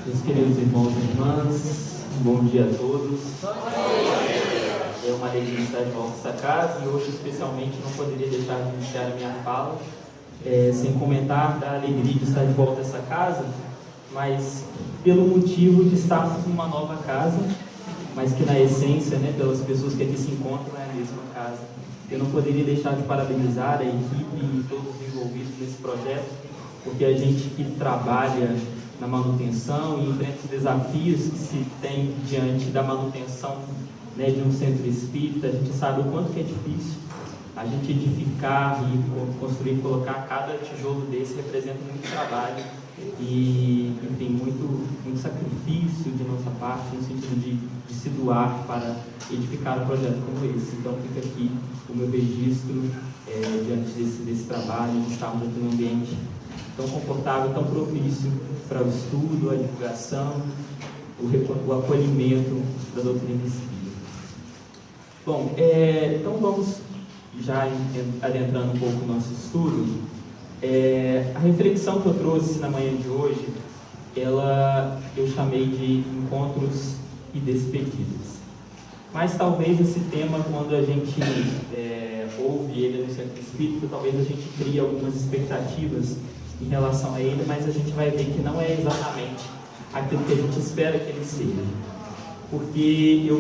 Meus queridos irmãos e irmãs, bom dia a todos. É uma alegria estar de volta a essa casa e hoje especialmente não poderia deixar de iniciar a minha fala sem comentar da alegria de estar de volta a essa casa, mas pelo motivo de estarmos numa nova casa, mas que na essência, pelas pessoas que aqui se encontram, é a mesma casa. Eu não poderia deixar de parabenizar a equipe e todos os envolvidos nesse projeto, porque a gente que trabalha na manutenção e enfrenta os desafios que se tem diante da manutenção de um centro espírita, a gente sabe o quanto que é difícil a gente edificar e construir, colocar cada tijolo desse representa muito trabalho e, enfim, muito sacrifício de nossa parte, no sentido de se doar para edificar um projeto como esse. Então fica aqui o meu registro diante desse trabalho, de estarmos aqui num ambiente tão confortável, tão propício para o estudo, a divulgação, o acolhimento da doutrina espírita. Bom, então vamos já adentrando um pouco o nosso estudo. A reflexão que eu trouxe na manhã de hoje, eu chamei de encontros e despedidas. Mas talvez esse tema, quando a gente ouve ele no centro espírita, talvez a gente crie algumas expectativas em relação a ele, mas a gente vai ver que não é exatamente aquilo que a gente espera que ele seja. Porque eu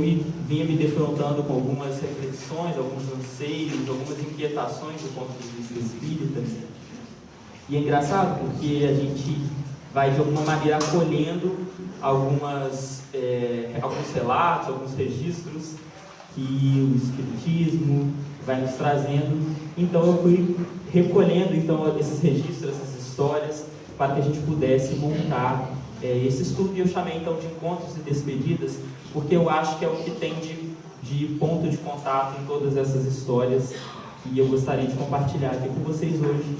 vinha me defrontando com algumas reflexões, alguns anseios, algumas inquietações do ponto de vista espírita. E é engraçado porque a gente vai de alguma maneira acolhendo alguns relatos, alguns registros que o Espiritismo vai nos trazendo. Então eu fui recolhendo esses registros, essas histórias, para que a gente pudesse montar esse estudo. E eu chamei então de encontros e despedidas, porque eu acho que é o que tem de ponto de contato em todas essas histórias que eu gostaria de compartilhar aqui com vocês hoje.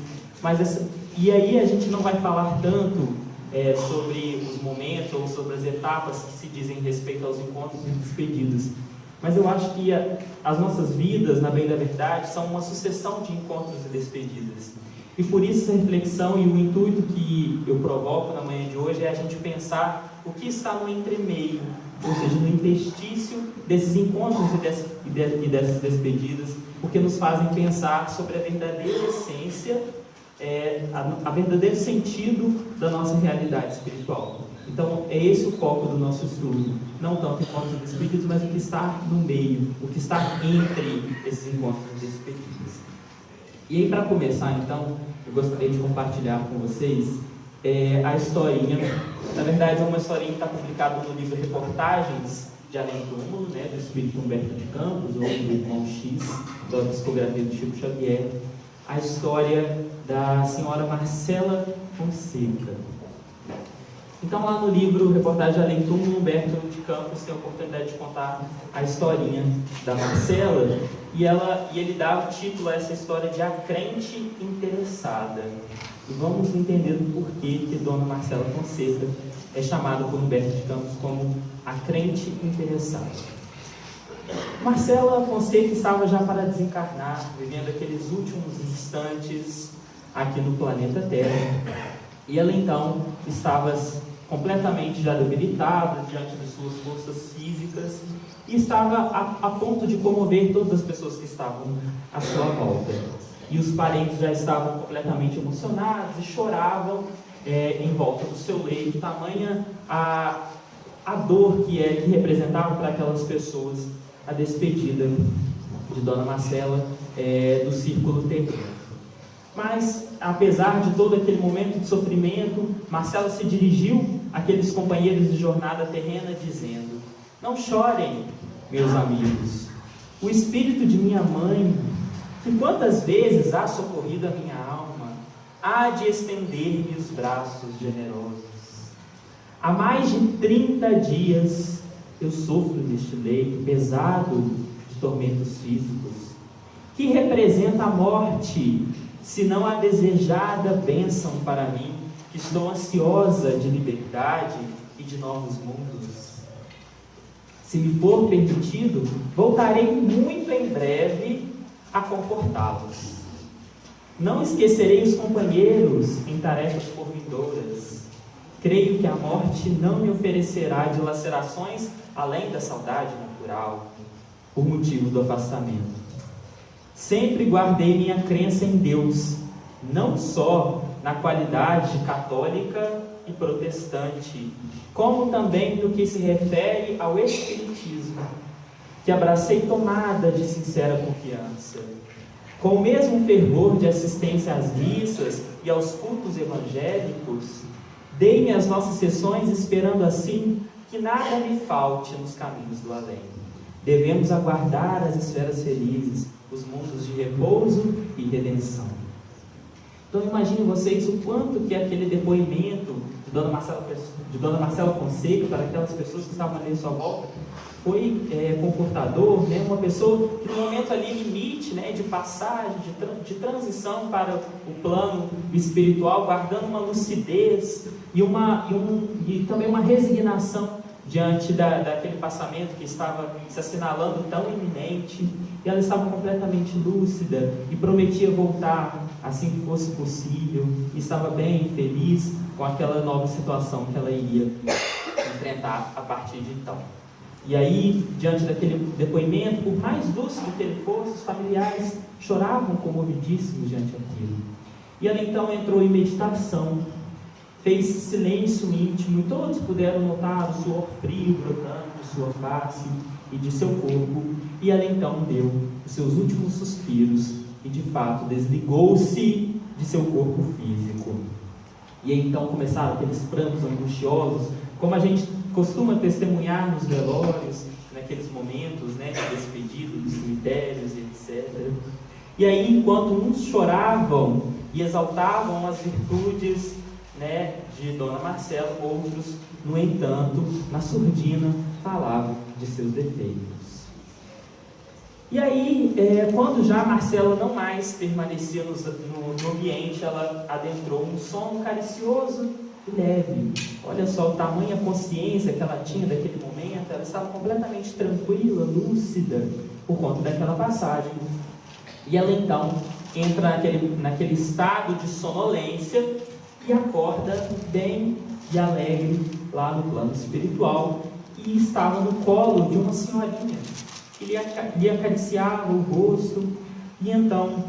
E aí a gente não vai falar tanto sobre os momentos ou sobre as etapas que se dizem respeito aos encontros e despedidas, mas eu acho que as nossas vidas, na bem da verdade, são uma sucessão de encontros e despedidas. E por isso essa reflexão e o intuito que eu provoco na manhã de hoje é a gente pensar o que está no entremeio, ou seja, no interstício desses encontros e dessas despedidas, porque nos fazem pensar sobre a verdadeira essência, a verdadeiro sentido da nossa realidade espiritual. Então é esse o foco do nosso estudo, não tanto encontros e despedidas, mas o que está no meio, o que está entre esses encontros e despedidas. E aí, para começar então, eu gostaria de compartilhar com vocês a historinha. Na verdade é uma historinha que está publicada no livro Reportagens de Além do Túmulo, do Espírito Humberto de Campos, ou do Irmão X, da psicografia do Chico Xavier, a história da senhora Marcela Fonseca. Então, lá no livro Reportagem de Além do Túmulo, Humberto de Campos tem a oportunidade de contar a historinha da Marcela, e ele dá o título a essa história de A Crente Interessada. E vamos entender o porquê que Dona Marcela Fonseca é chamada por Humberto de Campos como a crente interessada. Marcela Fonseca estava já para desencarnar, vivendo aqueles últimos instantes aqui no planeta Terra, e ela então estava completamente já debilitada diante de suas forças físicas e estava a ponto de comover todas as pessoas que estavam à sua volta. E os parentes já estavam completamente emocionados e choravam em volta do seu leito, tamanha a dor que representava para aquelas pessoas a despedida de Dona Marcela do círculo terreno. Mas, apesar de todo aquele momento de sofrimento, Marcela se dirigiu àqueles companheiros de jornada terrena dizendo: não chorem, meus amigos, o espírito de minha mãe, que quantas vezes há socorrido a minha alma, há de estender-me os braços generosos. Há mais de 30 dias eu sofro neste leito pesado de tormentos físicos, que representa a morte, senão a desejada bênção para mim, que estou ansiosa de liberdade e de novos mundos. Se me for permitido, voltarei muito em breve a confortá-los. Não esquecerei os companheiros em tarefas por vindouras. Creio que a morte não me oferecerá dilacerações além da saudade natural, por motivo do afastamento. Sempre guardei minha crença em Deus, não só na qualidade católica e protestante, como também no que se refere ao espiritismo, que abracei tomada de sincera confiança. Com o mesmo fervor de assistência às missas e aos cultos evangélicos, dei-me às nossas sessões esperando assim que nada me falte nos caminhos do além. Devemos aguardar as esferas felizes, os mundos de repouso e redenção. Então imaginem vocês o quanto que aquele depoimento de Dona Marcela Fonseca para aquelas pessoas que estavam ali à sua volta foi confortador, né? Uma pessoa que no momento ali limite, né, de passagem, de transição para o plano espiritual, guardando uma lucidez e também uma resignação diante daquele passamento que estava se assinalando tão iminente, e ela estava completamente lúcida e prometia voltar assim que fosse possível, e estava bem feliz com aquela nova situação que ela iria enfrentar a partir de então. E aí, diante daquele depoimento, por mais lúcido que ele fosse, os familiares choravam comovidíssimos diante daquilo. E ela então entrou em meditação, fez silêncio íntimo, e todos puderam notar o suor frio brotando de sua face e de seu corpo. E ela então deu os seus últimos suspiros e de fato desligou-se de seu corpo físico. E então começaram aqueles prantos angustiosos, como a gente costuma testemunhar nos velórios, naqueles momentos, né, de despedida dos cemitérios, etc. E aí, enquanto uns choravam e exaltavam as virtudes, né, de Dona Marcela, outros, no entanto, na surdina, falavam de seus defeitos. E aí, quando já Marcela não mais permanecia no ambiente, ela adentrou um sono caricioso e leve. Olha só o tamanho, a consciência que ela tinha daquele momento. Ela estava completamente tranquila, lúcida, por conta daquela passagem. E ela então entra naquele estado de sonolência e acorda bem e alegre lá no plano espiritual, e estava no colo de uma senhorinha que lhe acariciava o rosto. E então,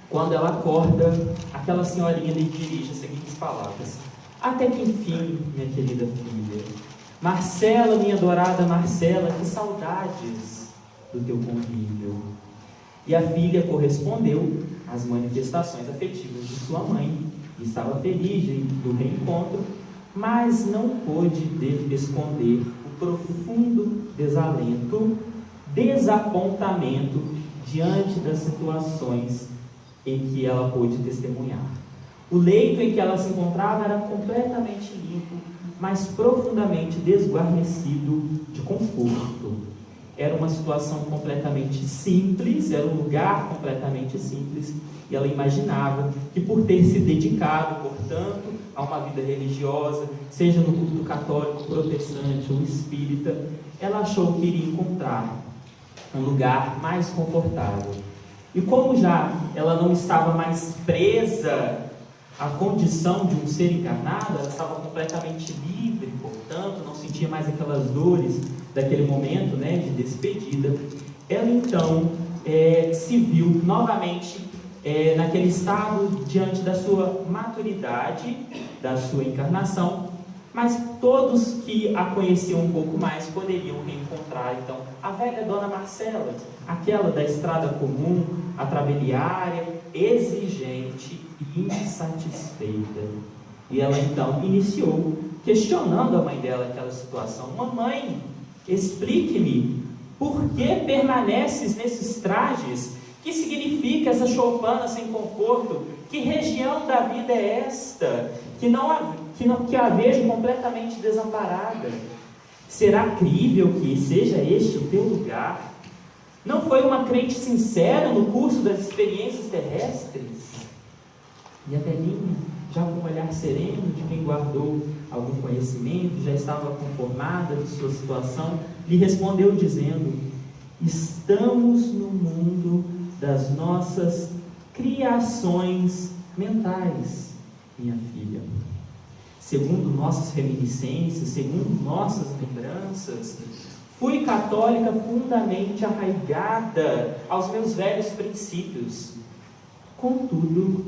quando ela acorda, aquela senhorinha lhe dirige as seguintes palavras: até que enfim, minha querida filha. Marcela, minha adorada Marcela, que saudades do teu convívio. E a filha correspondeu às manifestações afetivas de sua mãe, e estava feliz do reencontro, mas não pôde esconder o profundo desalento, desapontamento diante das situações em que ela pôde testemunhar. O leito em que ela se encontrava era completamente limpo, mas profundamente desguarnecido de conforto. Era uma situação completamente simples, era um lugar completamente simples, e ela imaginava que, por ter se dedicado, portanto, a uma vida religiosa, seja no culto católico, protestante ou espírita, ela achou que iria encontrar um lugar mais confortável. E como já ela não estava mais presa à condição de um ser encarnado, ela estava completamente livre, portanto, não sentia mais aquelas dores daquele momento, né, de despedida. Ela então se viu novamente naquele estado diante da sua maturidade, da sua encarnação, mas todos que a conheciam um pouco mais poderiam reencontrar então a velha Dona Marcela, aquela da estrada comum, atrabiliária, exigente e insatisfeita. E ela então iniciou questionando a mãe dela aquela situação: mamãe, explique-me, por que permaneces nesses trajes? Que significa essa choupana sem conforto? Que região da vida é esta? Que a vejo completamente desamparada. Será crível que seja este o teu lugar? Não foi uma crente sincera no curso das experiências terrestres? E a velhinha, já com um olhar sereno de quem guardou algum conhecimento, já estava conformada de sua situação, lhe respondeu dizendo: estamos no mundo das nossas criações mentais, minha filha. segundo nossas reminiscências, segundo nossas lembranças. Fui católica fundamente arraigada aos meus velhos princípios. Contudo,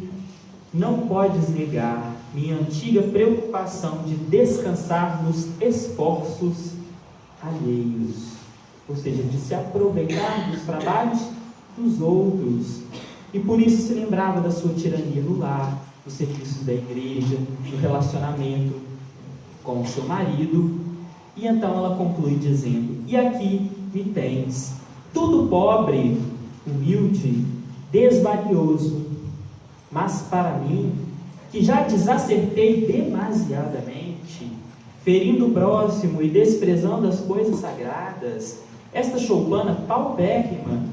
não podes negar minha antiga preocupação de descansar nos esforços alheios, ou seja, de se aproveitar dos trabalhos dos outros. E por isso se lembrava da sua tirania no lar, dos serviços da igreja, do relacionamento com o seu marido. E então ela conclui dizendo: e aqui me tens, tudo pobre, humilde, desvalioso, mas para mim, que já desacertei demasiadamente, ferindo o próximo e desprezando as coisas sagradas, esta choupana paupérrima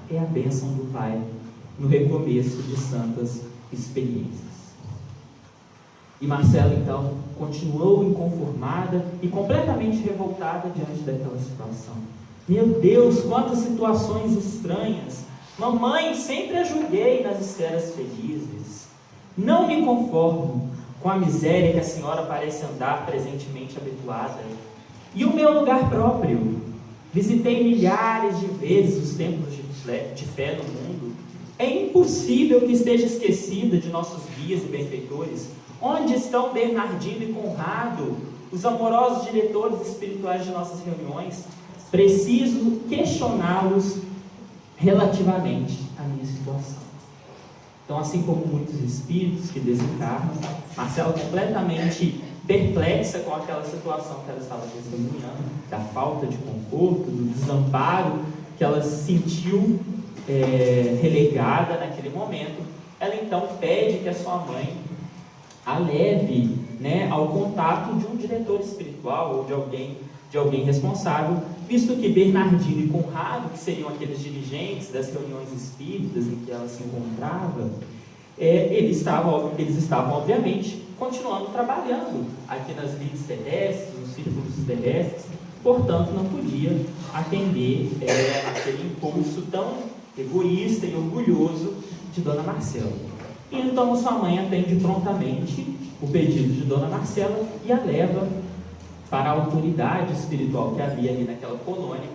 é a bênção do Pai no recomeço de santas experiências. E Marcela então continuou inconformada e completamente revoltada diante daquela situação. Meu Deus, quantas situações estranhas! Mamãe, sempre a julguei nas esferas felizes. Não me conformo com a miséria que a senhora parece andar presentemente habituada. E o meu lugar próprio? Visitei milhares de vezes os templos de fé no mundo. É impossível que esteja esquecida de nossos guias e benfeitores. Onde estão Bernardino e Conrado, os amorosos diretores espirituais de nossas reuniões? Preciso questioná-los relativamente à minha situação. Então, assim como muitos espíritos que desencarnam, Marcela completamente perplexa com aquela situação que ela estava testemunhando, da falta de conforto, do desamparo que ela se sentiu relegada naquele momento, ela então pede que a sua mãe a leve, ao contato de um diretor espiritual ou de alguém responsável, visto que Bernardino e Conrado, que seriam aqueles dirigentes das reuniões espíritas em que ela se encontrava, eles estavam obviamente continuando trabalhando aqui nas lides terrestres, nos círculos terrestres, portanto não podia atender aquele impulso tão egoísta e orgulhoso de Dona Marcela. E então sua mãe atende prontamente o pedido de Dona Marcela e a leva para a autoridade espiritual que havia ali naquela colônia,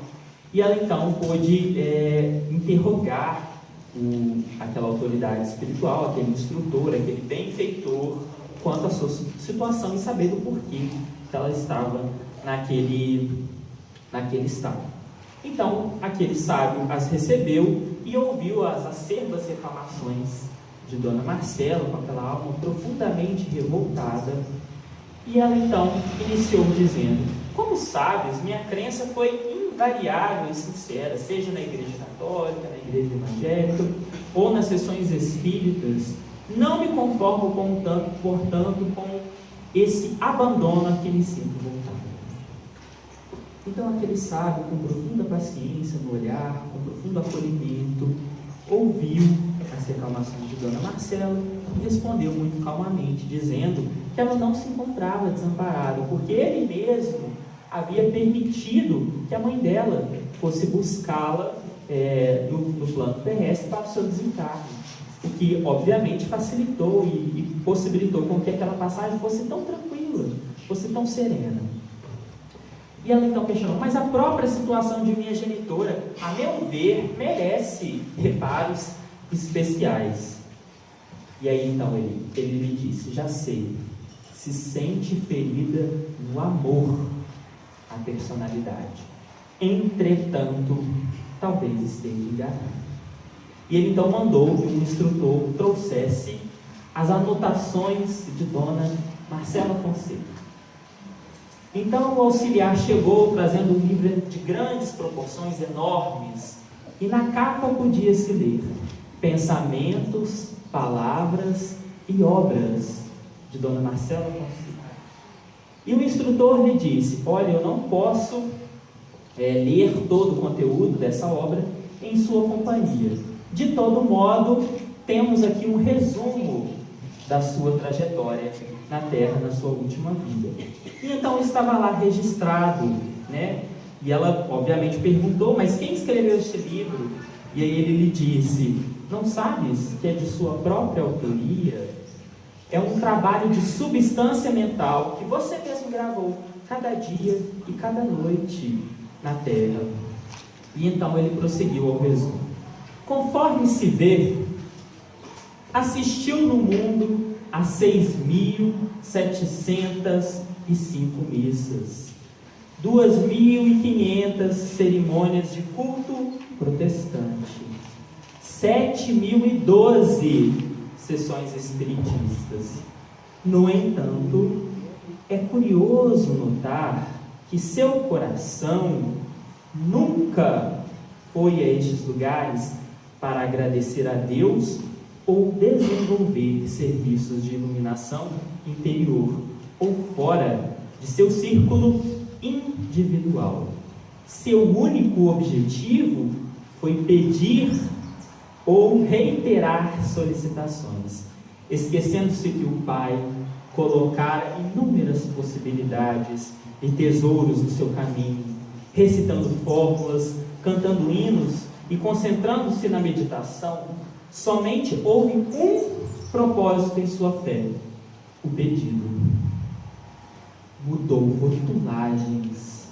e ela então pôde interrogar aquela autoridade espiritual, aquele instrutor, aquele benfeitor, quanto à sua situação e saber do porquê que ela estava naquele estado. Então, aquele sábio as recebeu e ouviu as acerbas reclamações de Dona Marcela, com aquela alma profundamente revoltada, e ela então iniciou dizendo: como sabes, minha crença foi invariável e sincera, seja na igreja católica, na igreja evangélica, ou nas sessões espíritas. Não me conformo, portanto, com esse abandono a que me sinto voltado. Então aquele sábio, com profunda paciência no olhar, com profundo acolhimento, ouviu as reclamações de Dona Marcela e respondeu muito calmamente, dizendo que ela não se encontrava desamparada, porque ele mesmo havia permitido que a mãe dela fosse buscá-la no plano terrestre para o seu desencarne, o que obviamente facilitou e possibilitou com que aquela passagem fosse tão tranquila, fosse tão serena. E ela então questionou: mas a própria situação de minha genitora, a meu ver, merece reparos especiais. E aí então ele lhe disse: já sei, se sente ferida no amor à personalidade, entretanto talvez esteja enganado. E ele então mandou que um instrutor trouxesse as anotações de Dona Marcela Fonseca. Então o auxiliar chegou trazendo um livro de grandes proporções, enormes, e na capa podia-se ler: Pensamentos, Palavras e Obras, de Dona Marcela Fonseca. E o instrutor lhe disse: olha, eu não posso ler todo o conteúdo dessa obra em sua companhia. De todo modo, temos aqui um resumo da sua trajetória na Terra, na sua última vida. E então estava lá registrado, E ela obviamente perguntou: mas quem escreveu este livro? E aí ele lhe disse: não sabes que é de sua própria autoria? é um trabalho de substância mental que você mesmo gravou cada dia e cada noite na terra. E então ele prosseguiu ao resumo. Conforme se vê, assistiu no mundo a 6.705 missas, 2.500 cerimônias de culto protestante, 7.012 sessões espiritistas. No entanto, é curioso notar que seu coração nunca foi a estes lugares para agradecer a Deus ou desenvolver serviços de iluminação interior ou fora de seu círculo individual. Seu único objetivo foi pedir ou reiterar solicitações, esquecendo-se que o Pai colocara inúmeras possibilidades e tesouros no seu caminho, recitando fórmulas, cantando hinos e concentrando-se na meditação. Somente houve um propósito em sua fé: o pedido. Mudou rotulagens,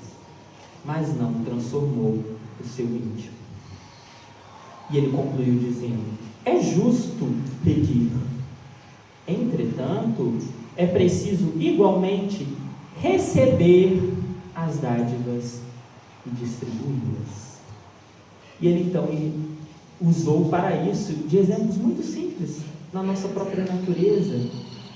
mas não transformou o seu íntimo. E ele concluiu dizendo: é justo pedir, entretanto, é preciso igualmente receber as dádivas e distribuí-las. E ele então usou para isso de exemplos muito simples na nossa própria natureza,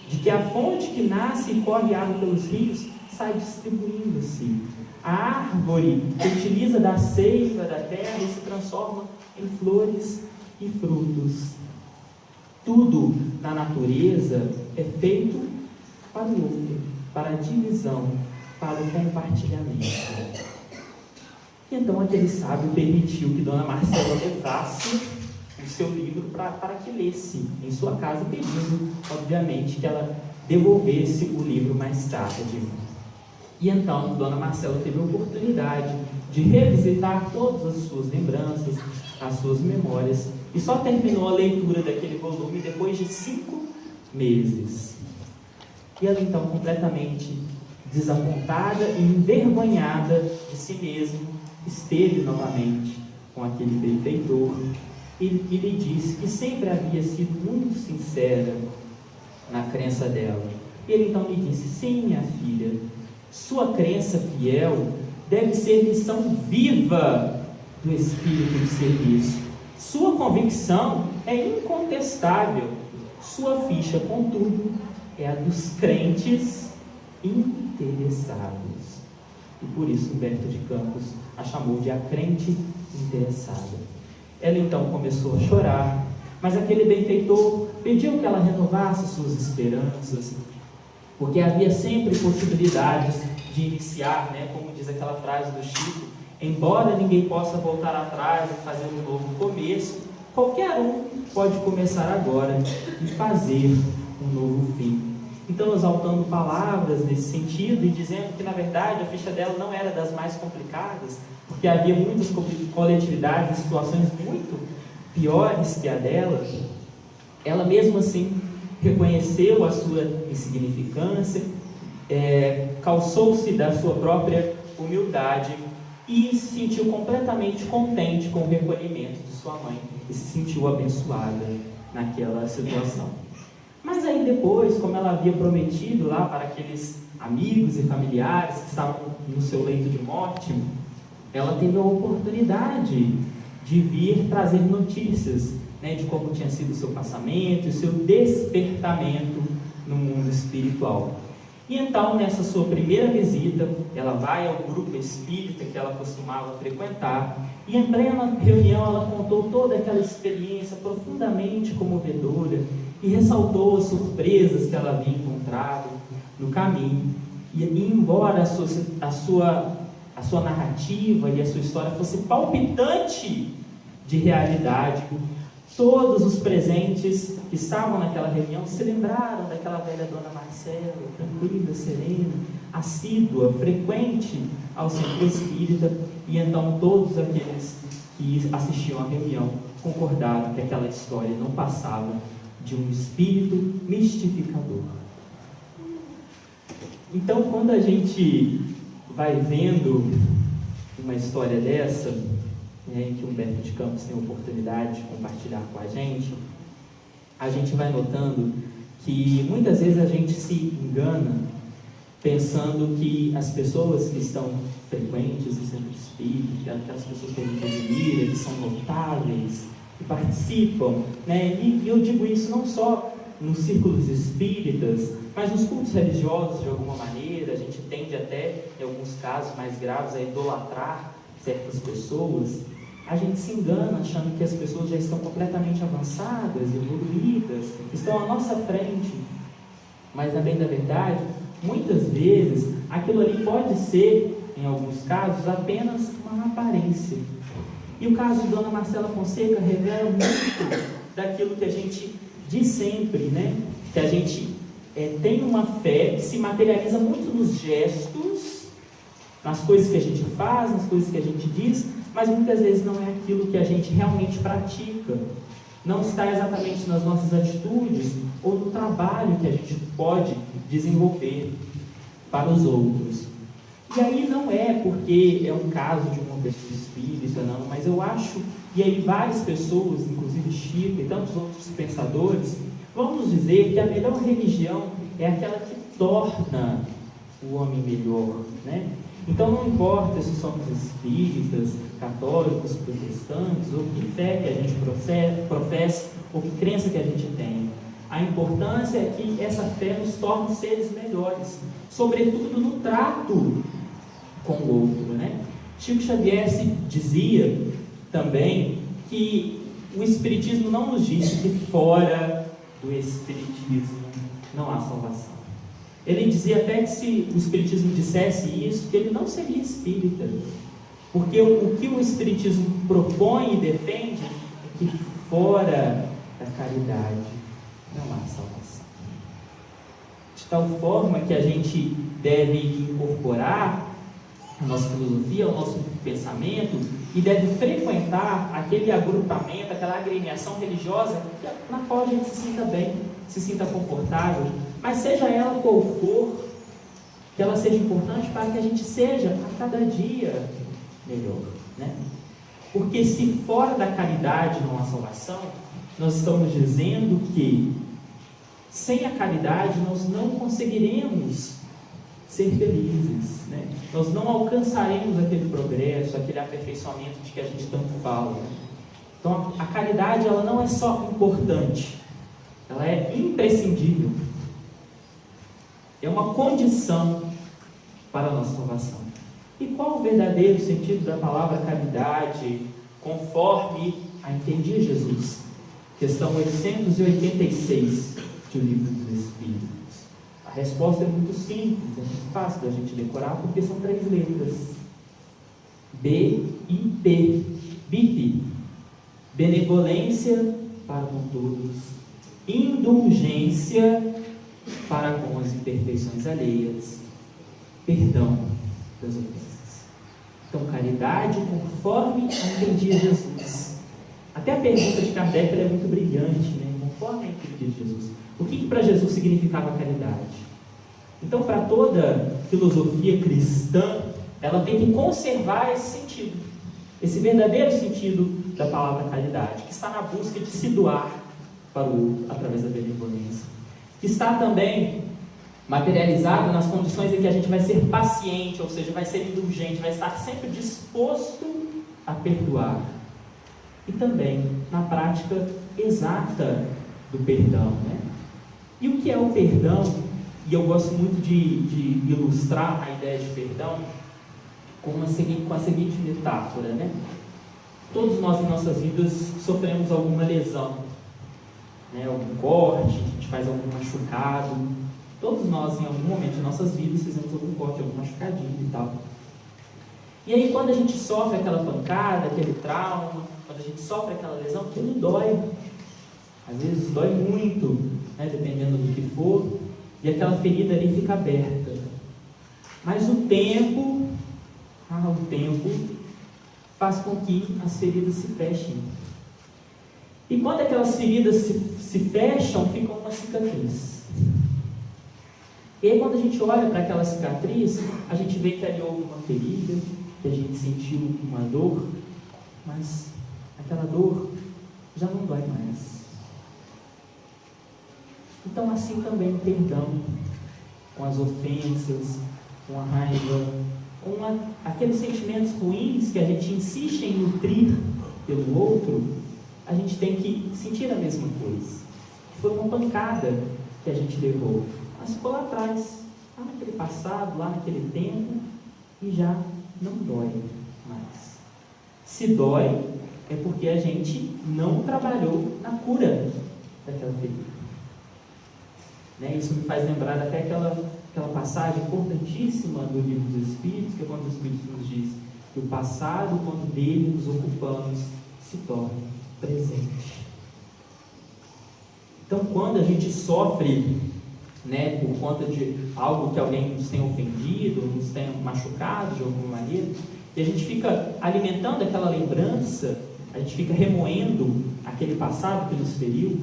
de que a fonte que nasce e corre água pelos rios sai distribuindo-se. A árvore utiliza da seiva da terra e se transforma em flores e frutos. Tudo na natureza é feito para o outro, para a divisão, para o compartilhamento. E então aquele sábio permitiu que Dona Marcela levasse o seu livro para que lesse em sua casa, pedindo, obviamente, que ela devolvesse o livro mais tarde. E então Dona Marcela teve a oportunidade de revisitar todas as suas lembranças, as suas memórias, e só terminou a leitura daquele volume depois de 5 meses. E ela então, completamente desapontada e envergonhada de si mesma, esteve novamente com aquele benfeitor e lhe disse que sempre havia sido muito sincera na crença dela. E ele então lhe disse: sim, minha filha, sua crença fiel deve ser lição viva do espírito de serviço. Sua convicção é incontestável. Sua ficha, contudo, é a dos crentes interessados. E por isso Humberto de Campos a chamou de a crente interessada. Ela então começou a chorar, mas aquele benfeitor pediu que ela renovasse suas esperanças, porque havia sempre possibilidades de iniciar, como diz aquela frase do Chico: embora ninguém possa voltar atrás e fazer um novo começo, qualquer um pode começar agora e fazer um novo fim. Então, exaltando palavras nesse sentido e dizendo que, na verdade, a ficha dela não era das mais complicadas, porque havia muitas coletividades, situações muito piores que a dela, ela mesmo assim reconheceu a sua insignificância, calçou-se da sua própria humildade e se sentiu completamente contente com o recolhimento de sua mãe e se sentiu abençoada naquela situação. Mas aí depois, como ela havia prometido lá para aqueles amigos e familiares que estavam no seu leito de morte, ela teve a oportunidade de vir trazer notícias, de como tinha sido o seu passamento e o seu despertamento no mundo espiritual. E então, nessa sua primeira visita, ela vai ao grupo espírita que ela costumava frequentar, e em plena reunião ela contou toda aquela experiência profundamente comovedora e ressaltou as surpresas que ela havia encontrado no caminho. E embora a sua narrativa e a sua história fosse palpitante de realidade, todos os presentes que estavam naquela reunião se lembraram daquela velha Dona Marcela, tranquila, serena, assídua, frequente ao centro espírita, e então todos aqueles que assistiam à reunião concordaram que aquela história não passava de um espírito mistificador. Então, quando a gente vai vendo uma história dessa, que Humberto de Campos tem a oportunidade de compartilhar com a gente vai notando que muitas vezes a gente se engana pensando que as pessoas que estão frequentes no centro espírita, aquelas pessoas que a gente admira, que são notáveis, que participam, e eu digo isso não só nos círculos espíritas, mas nos cultos religiosos de alguma maneira. A gente tende até, em alguns casos mais graves, a idolatrar certas pessoas. A gente se engana achando que as pessoas já estão completamente avançadas, evoluídas, estão à nossa frente. Mas, na bem da verdade, muitas vezes, aquilo ali pode ser, em alguns casos, apenas uma aparência. E o caso de Dona Marcela Fonseca revela muito daquilo que a gente diz sempre, que a gente tem uma fé que se materializa muito nos gestos, nas coisas que a gente faz, nas coisas que a gente diz, mas muitas vezes não é aquilo que a gente realmente pratica. Não está exatamente nas nossas atitudes ou no trabalho que a gente pode desenvolver para os outros. E aí não é porque é um caso de uma pessoa espírita, não, mas eu acho, e aí várias pessoas, inclusive Chico e tantos outros pensadores, vão nos dizer que a melhor religião é aquela que torna o homem melhor, Então não importa se somos espíritas, católicos, protestantes, ou que fé que a gente professa, ou que crença que a gente tem. A importância é que essa fé nos torne seres melhores, sobretudo no trato com o outro, Chico Xavier dizia também que o Espiritismo não nos disse que fora do Espiritismo não há salvação. Ele dizia até que se o Espiritismo dissesse isso, que ele não seria espírita. Porque o que o Espiritismo propõe e defende é que fora da caridade não há salvação. De tal forma que a gente deve incorporar a nossa filosofia, o nosso pensamento, e deve frequentar aquele agrupamento, aquela agremiação religiosa na qual a gente se sinta bem, se sinta confortável, mas seja ela qual for, que ela seja importante para que a gente seja a cada dia melhor, Porque se fora da caridade não há salvação, nós estamos dizendo que sem a caridade nós não conseguiremos ser felizes, Nós não alcançaremos aquele progresso, aquele aperfeiçoamento de que a gente tanto fala. Então a caridade, ela não é só importante, ela é imprescindível. É uma condição para a nossa salvação. E qual o verdadeiro sentido da palavra caridade, conforme a entendia Jesus? Questão 886 do Livro dos Espíritos. A resposta é muito simples, é muito fácil da gente decorar, porque são 3 letras. B e P. BIP. Benevolência para com todos. Indulgência para com as imperfeições alheias. Perdão das ofensas. Então, caridade conforme entendia Jesus. Até a pergunta de Kardec é muito brilhante, Conforme entendia Jesus. O que para Jesus significava caridade? Então, para toda filosofia cristã, ela tem que conservar esse sentido, esse verdadeiro sentido da palavra caridade, que está na busca de se doar para o outro através da benevolência, que está também materializado nas condições em que a gente vai ser paciente, ou seja, vai ser indulgente, vai estar sempre disposto a perdoar, e também na prática exata do perdão, E o que é o perdão? E eu gosto muito de ilustrar a ideia de perdão com a seguinte metáfora, Todos nós em nossas vidas sofremos alguma lesão, algum corte, a gente faz algum machucado. Todos nós em algum momento de nossas vidas fizemos algum corte, algum machucadinho e tal. E aí quando a gente sofre aquela pancada, aquele trauma, quando a gente sofre aquela lesão, aquilo dói. Às vezes dói muito, dependendo do que for, e aquela ferida ali fica aberta. Mas o tempo faz com que as feridas se fechem. E quando aquelas feridas se fecham, fica uma cicatriz. E aí quando a gente olha para aquela cicatriz, a gente vê que ali houve uma ferida, que a gente sentiu uma dor, mas aquela dor já não dói mais. Então assim também o perdão, com as ofensas, com a raiva, com aqueles sentimentos ruins que a gente insiste em nutrir pelo outro, a gente tem que sentir a mesma coisa. Foi uma pancada que a gente levou, mas ficou lá atrás, lá naquele passado, lá naquele tempo, e já não dói mais. Se dói, é porque a gente não trabalhou na cura daquela ferida. Né? Isso me faz lembrar até aquela passagem importantíssima do Livro dos Espíritos, que é quando o Espírito nos diz que o passado, quando dele nos ocupamos, se torna presente. Então, quando a gente sofre, né, por conta de algo que alguém nos tenha ofendido, nos tenha machucado de alguma maneira, e a gente fica alimentando aquela lembrança, a gente fica remoendo aquele passado que nos feriu,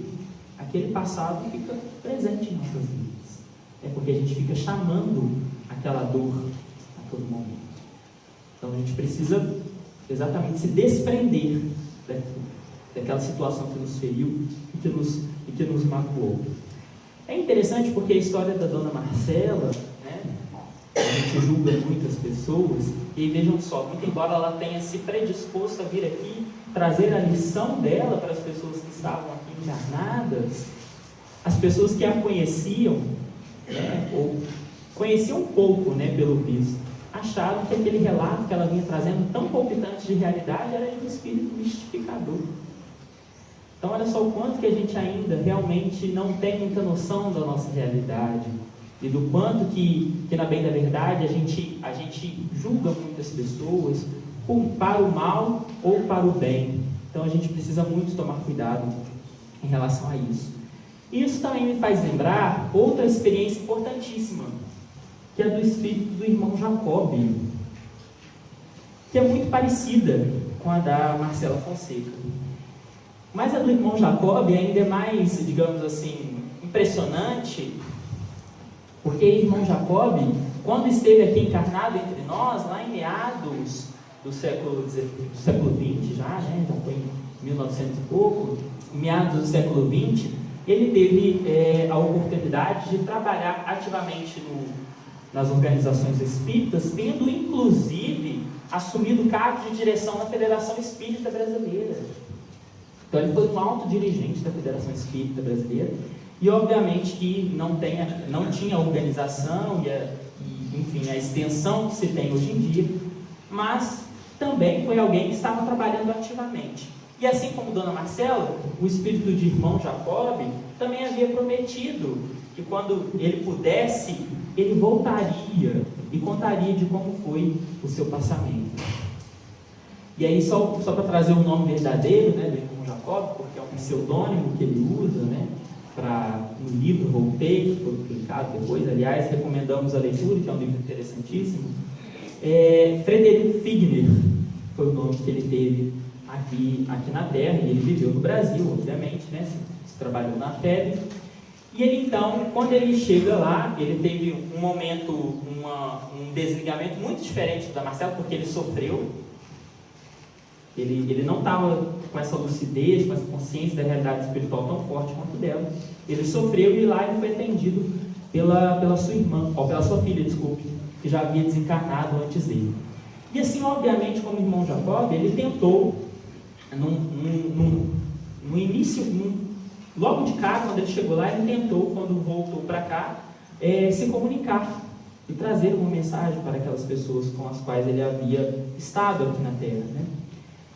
aquele passado fica presente em nossas vidas. É porque a gente fica chamando aquela dor a todo momento. Então a gente precisa exatamente se desprender daquela situação que nos feriu e que nos magoou. É interessante porque a história da Dona Marcela, né, a gente julga muitas pessoas, e vejam só, muito embora ela tenha se predisposto a vir aqui trazer a lição dela para as pessoas que estavam aqui encarnadas, as pessoas que a conheciam, né, ou conheciam pouco, né, pelo visto, acharam que aquele relato que ela vinha trazendo, tão palpitante de realidade, era de um espírito mistificador. Então olha só o quanto que a gente ainda realmente não tem muita noção da nossa realidade, e do quanto que na bem da verdade, a gente julga muitas pessoas para o mal ou para o bem. Então a gente precisa muito tomar cuidado em relação a isso. Isso também me faz lembrar outra experiência importantíssima, que é do espírito do irmão Jacob, que é muito parecida com a da Marcela Fonseca. Mas a do irmão Jacob ainda é mais, digamos assim, impressionante, porque o irmão Jacob, quando esteve aqui encarnado entre nós, lá em meados do século XX já foi em 1900 e pouco, em meados do século XX, ele teve a oportunidade de trabalhar ativamente nas organizações espíritas, tendo inclusive assumido o cargo de direção na Federação Espírita Brasileira. Então ele foi um alto dirigente da Federação Espírita Brasileira, e obviamente que não tinha a organização enfim, a extensão que se tem hoje em dia, mas também foi alguém que estava trabalhando ativamente. E assim como Dona Marcela, o espírito de irmão Jacob também havia prometido que quando ele pudesse, ele voltaria e contaria de como foi o seu passamento. E aí, só para trazer o nome verdadeiro, né, do irmão Jacob, porque é um pseudônimo que ele usa, né, no livro Voltei, que foi publicado depois, aliás, recomendamos a leitura, que é um livro interessantíssimo. Frederico Figner foi o nome que ele teve aqui na Terra, e ele viveu no Brasil, obviamente, né, trabalhou na FEB. E ele então, quando ele chega lá, ele teve um momento, um desligamento muito diferente da Marcela, porque ele sofreu. Ele não estava com essa lucidez, com essa consciência da realidade espiritual tão forte quanto dela. Ele sofreu, e lá ele foi atendido pela sua irmã, ou pela sua filha, desculpe, que já havia desencarnado antes dele. E assim, obviamente, como o irmão Jacob, ele tentou, no início, logo de cara, quando ele chegou lá, ele tentou, quando voltou para cá, se comunicar e trazer uma mensagem para aquelas pessoas com as quais ele havia estado aqui na Terra, né?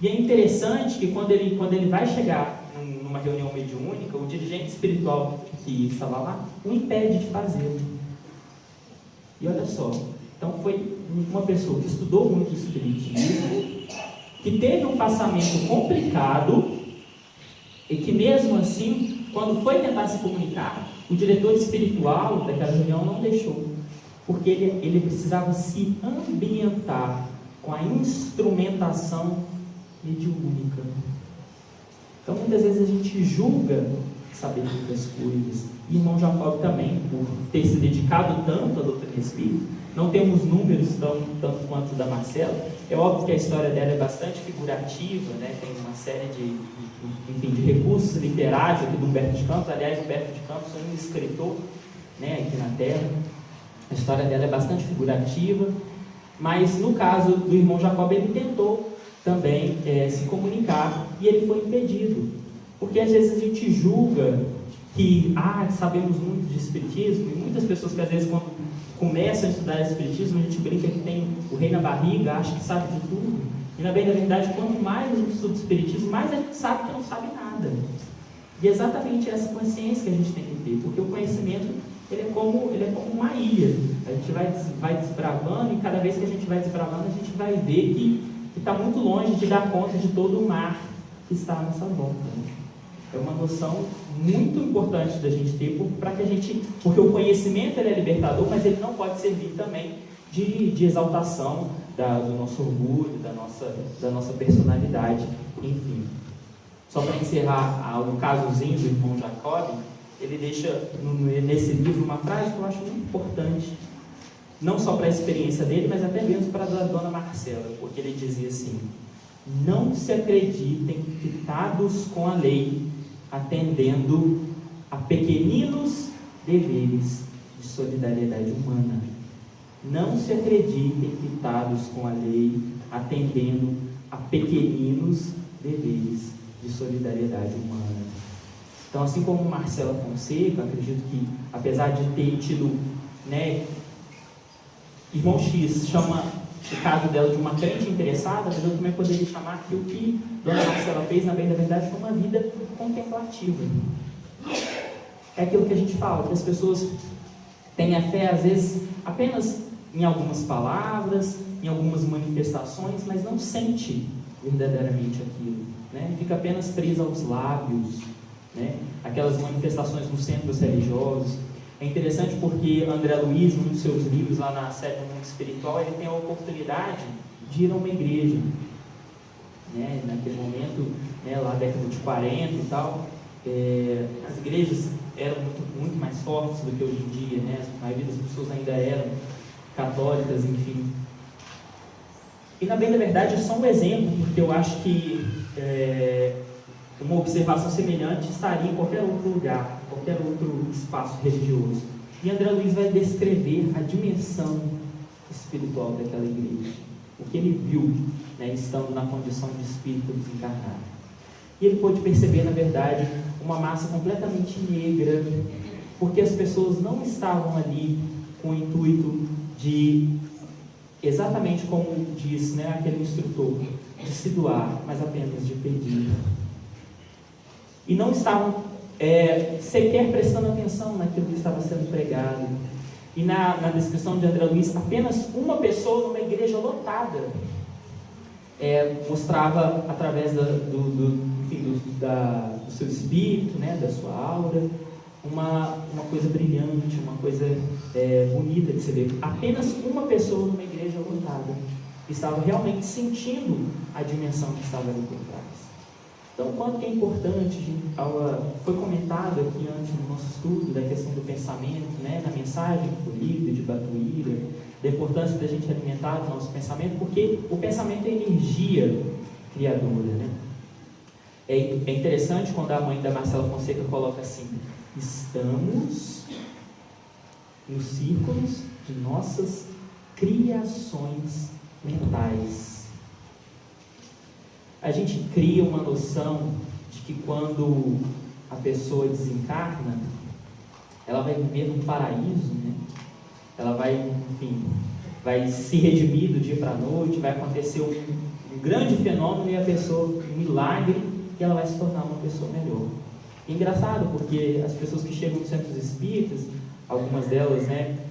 E é interessante que quando ele vai chegar numa reunião mediúnica, o dirigente espiritual que estava lá o impede de fazê-lo. E olha só, então foi uma pessoa que estudou muito o espiritismo, que teve um passamento complicado, e que mesmo assim, quando foi tentar se comunicar, o diretor espiritual daquela reunião não deixou, porque ele precisava se ambientar com a instrumentação mediúnica. Então, muitas vezes a gente julga saber muitas coisas. E o irmão Jacob também, por ter se dedicado tanto à doutrina espírita, não temos números tanto quanto o da Marcela. É óbvio que a história dela é bastante figurativa, né? Tem uma série de recursos literários aqui do Humberto de Campos. Aliás, Humberto de Campos é um escritor, né, aqui na Terra. A história dela é bastante figurativa, mas no caso do irmão Jacob, ele tentou também se comunicar e ele foi impedido. Porque às vezes a gente julga que sabemos muito de espiritismo, e muitas pessoas que às vezes quando começam a estudar espiritismo, a gente brinca que tem o rei na barriga, acha que sabe de tudo. E na bem da verdade, quanto mais a gente estuda espiritismo, mais a gente sabe que não sabe nada. E é exatamente essa consciência que a gente tem que ter, porque o conhecimento ele é como uma ilha. A gente vai desbravando, e cada vez que a gente vai desbravando, a gente vai ver que está muito longe de dar conta de todo o mar que está à nossa volta. É uma noção muito importante da gente ter, porque o conhecimento ele é libertador, mas ele não pode servir também de exaltação do nosso orgulho, da nossa personalidade, enfim. Só para encerrar o casozinho do irmão Jacob, ele deixa nesse livro uma frase que eu acho muito importante, não só para a experiência dele, mas até mesmo para a dona Marcela, porque ele dizia assim: não se acreditem fitados com a lei, atendendo a pequeninos deveres de solidariedade humana. Não se acreditem fitados com a lei, atendendo a pequeninos deveres de solidariedade humana. Então, assim como Marcela Fonseca, acredito que, apesar de ter tido, irmão X chama o caso dela de uma crente interessada, mas eu também poderia chamar que o que Dona Marcela fez, na bem da verdade, foi uma vida contemplativa. É aquilo que a gente fala, que as pessoas têm a fé, às vezes, apenas em algumas palavras, em algumas manifestações, mas não sente verdadeiramente aquilo, né? Fica apenas presa aos lábios, né? Aquelas manifestações nos centros religiosos. É interessante porque André Luiz, num dos seus livros, lá na série do Mundo Espiritual, ele tem a oportunidade de ir a uma igreja, né? Naquele momento, lá década de 40 e tal, as igrejas eram muito mais fortes do que hoje em dia, né? A maioria das pessoas ainda eram católicas, enfim. E na bem da verdade é só um exemplo, porque eu acho que uma observação semelhante estaria em qualquer outro lugar, qualquer outro espaço religioso. E André Luiz vai descrever a dimensão espiritual daquela igreja, o que ele viu, estando na condição de espírito desencarnado. E ele pôde perceber, na verdade, uma massa completamente negra, porque as pessoas não estavam ali com o intuito de, exatamente como diz aquele instrutor, de se doar, mas apenas de pedir. E não estavam sequer prestando atenção naquilo que estava sendo pregado. E na descrição de André Luiz, apenas uma pessoa numa igreja lotada mostrava através do seu espírito, da sua aura, uma coisa brilhante, uma coisa bonita de se ver. Apenas uma pessoa numa igreja lotada estava realmente sentindo a dimensão que estava ali por trás. Então, o quanto que é importante, foi comentado aqui antes no nosso estudo da questão do pensamento, na mensagem que foi lida de Batuíra, da importância da gente alimentar o nosso pensamento, porque o pensamento é energia criadora, É interessante quando a mãe da Marcela Fonseca coloca assim: estamos nos círculos de nossas criações mentais. A gente cria uma noção de que quando a pessoa desencarna, ela vai viver num paraíso, Ela vai se redimir do dia para a noite, vai acontecer um grande fenômeno e a pessoa, um milagre, e ela vai se tornar uma pessoa melhor. E é engraçado porque as pessoas que chegam nos centros espíritas, algumas delas,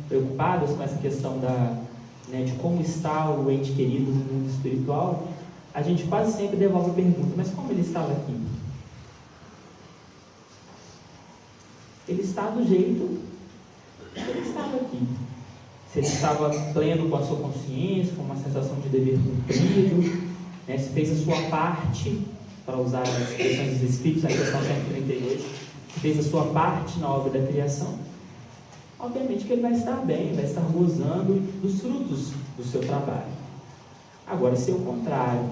preocupadas com essa questão de como está o ente querido no mundo espiritual, a gente quase sempre devolve a pergunta: mas como ele estava aqui? Ele está do jeito que ele estava aqui. Se ele estava pleno com a sua consciência, com uma sensação de dever cumprido, se fez a sua parte, para usar as expressões dos Espíritos, na questão 132, que fez a sua parte na obra da criação, obviamente que ele vai estar bem, vai estar gozando dos frutos do seu trabalho. Agora, se é o contrário,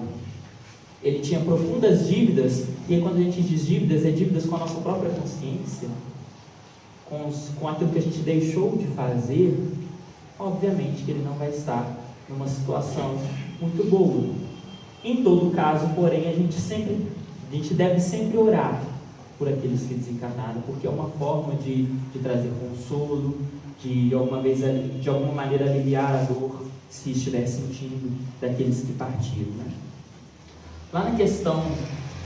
ele tinha profundas dívidas, e aí quando a gente diz dívidas, é dívidas com a nossa própria consciência, com aquilo que a gente deixou de fazer, obviamente que ele não vai estar numa situação muito boa. Em todo caso, porém, a gente deve sempre orar por aqueles que desencarnaram, porque é uma forma de trazer consolo, de alguma maneira aliviar a dor, se estiver sentindo, daqueles que partiram, né? Lá na questão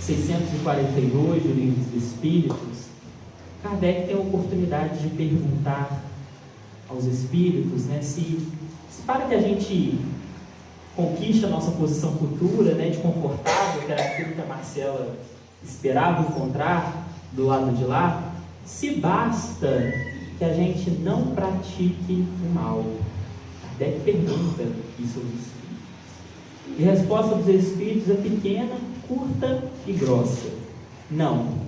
642 do Livro dos Espíritos, Kardec tem a oportunidade de perguntar aos Espíritos, né, se para que a gente conquiste a nossa posição futura, né, de confortável, que era aquilo que a Marcela esperava encontrar do lado de lá, se basta que a gente não pratique o mal. Kardec pergunta isso aos Espíritos. E a resposta dos Espíritos é pequena, curta e grossa: não.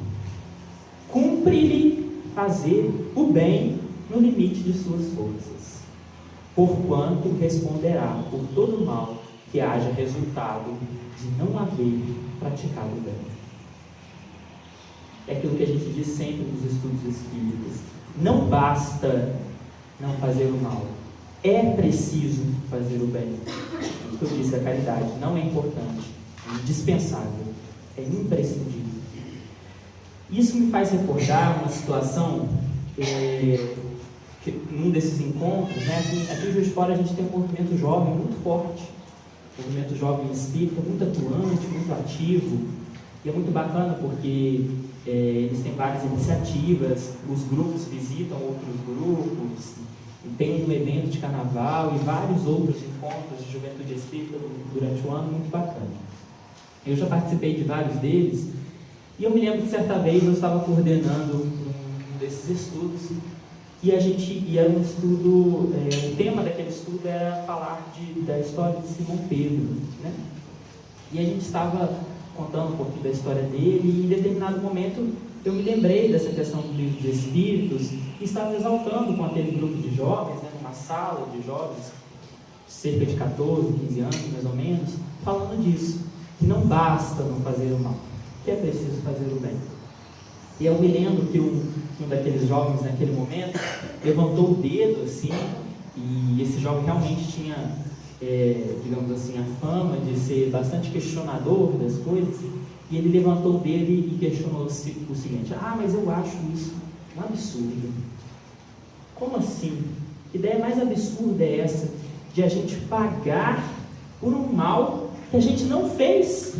Cumpre-lhe fazer o bem no limite de suas forças, porquanto responderá por todo mal que haja resultado de não haver praticado o bem. É aquilo que a gente diz sempre nos estudos espíritas: não basta não fazer o mal, é preciso fazer o bem. O que eu disse, a caridade não é importante, é indispensável, é imprescindível. Isso me faz recordar uma situação que num desses encontros, né, aqui em Juiz de Fora a gente tem um movimento jovem muito forte, um movimento jovem espírita muito atuante, muito ativo, e é muito bacana porque eles têm várias iniciativas, os grupos visitam outros grupos, tem um evento de carnaval e vários outros encontros de juventude espírita durante o ano, muito bacana. Eu já participei de vários deles, e eu me lembro que certa vez eu estava coordenando um desses estudos, e era um estudo, o tema daquele estudo era falar da história de Simão Pedro, né? E a gente estava contando um pouquinho da história dele, e em determinado momento eu me lembrei dessa questão do Livro dos Espíritos, e estava exaltando com aquele grupo de jovens, né, numa sala de jovens, cerca de 14, 15 anos mais ou menos, falando disso, que não basta não fazer o mal, que é preciso fazer o bem. E eu me lembro que um daqueles jovens naquele momento levantou o dedo assim, e esse jovem realmente tinha, digamos assim, a fama de ser bastante questionador das coisas, e ele levantou o dedo e questionou o seguinte: mas eu acho isso um absurdo. Como assim? Que ideia mais absurda é essa de a gente pagar por um mal que a gente não fez?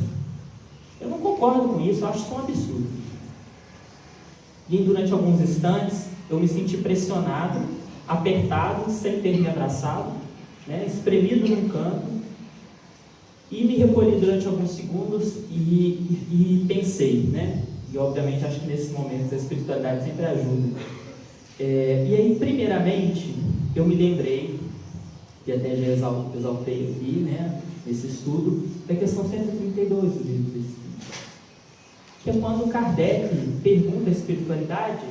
Eu não concordo com isso, eu acho isso um absurdo. E durante alguns instantes eu me senti pressionado, apertado, sem ter me abraçado, né, espremido num canto, e me recolhi durante alguns segundos e pensei, né? E obviamente acho que nesses momentos a espiritualidade sempre ajuda. E aí, primeiramente, eu me lembrei, e até já exaltei aqui, né, nesse estudo, da questão 132 do Livro dos Espíritos, que é quando Kardec pergunta à espiritualidade